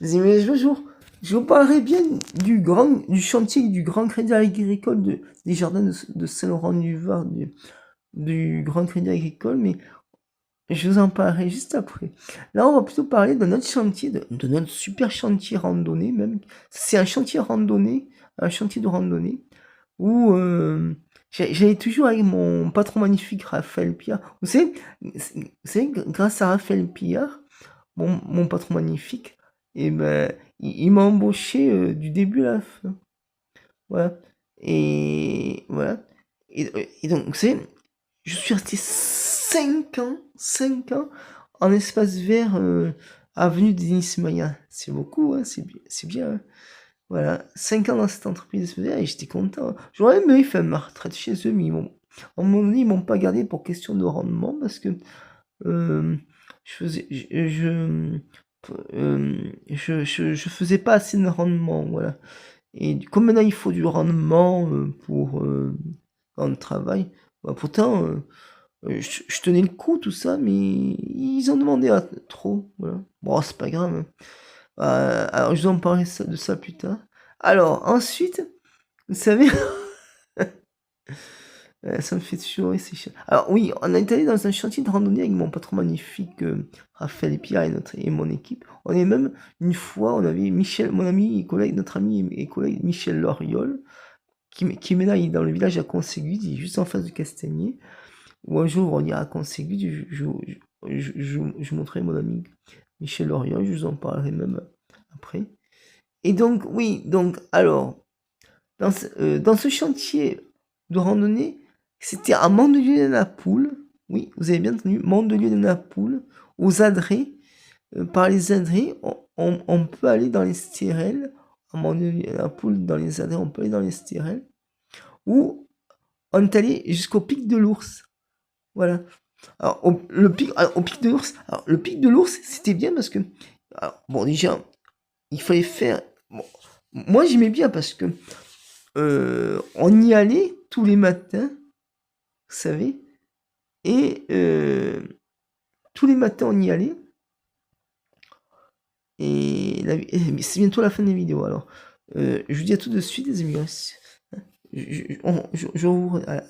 Les amis, je vous parlerai bien du chantier du Grand Crédit Agricole des jardins de Saint-Laurent-du-Var, du Grand Crédit Agricole, mais je vous en parlerai juste après. Là, on va plutôt parler de notre chantier, de notre super chantier randonnée même. C'est un chantier randonnée, un chantier de randonnée, où j'allais toujours avec mon patron magnifique Raphaël Piard. Grâce à Raphaël Piard, mon patron magnifique, et ben, il m'a embauché du début à la fin. Voilà. Et voilà. Et donc, vous savez, je suis resté 5 ans en espace vert avenue Denis Maya. C'est beaucoup, hein, c'est bien. Hein. Voilà, 5 ans dans cette entreprise vert et j'étais content. J'aurais aimé faire ma retraite chez eux, mais à un moment donné, ils m'ont pas gardé pour question de rendement parce que euh, je faisais, je faisais pas assez de rendement, voilà. Et comme maintenant il faut du rendement pour quand on travaille, bah, pourtant je tenais le coup, tout ça, mais ils ont demandé à trop, voilà. Bon, c'est pas grave. Hein. Alors, je vais en parler de ça plus tard. Alors, ensuite, vous savez, ça me fait toujours rire, c'est chiant. Alors oui, on est allé dans un chantier de randonnée avec mon patron magnifique, Raphaël et Pierre et mon équipe. On est même, une fois, on avait Michel, mon ami et collègue, notre ami et collègue Michel Loriol, qui est maintenant il est dans le village à Conségude, il est juste en face de Castagnier. Ou un jour, on ira à Conségude, je montrerai mon ami Michel Loriol, je vous en parlerai même après. Et donc, oui, donc, alors, dans ce chantier de randonnée, c'était à Mandelieu-de-la-Poule, oui, vous avez bien entendu, Mandelieu-de-la-Poule, aux Adrets. Par les Adrets, on peut aller dans les stérelles, à Mandelieu-de-la-Poule, dans les Adrets, on peut aller dans les stérelles, ou on est allé jusqu'au pic de l'Ours. Voilà. Alors, au pic de l'Ours, alors, le pic de l'Ours, c'était bien parce que, alors, bon, déjà, il fallait faire, bon, moi j'aimais bien parce que on y allait tous les matins, vous savez, et tous les matins on y allait, et c'est bientôt la fin des vidéos, alors je vous dis à tout de suite les amis, je vous... Alors,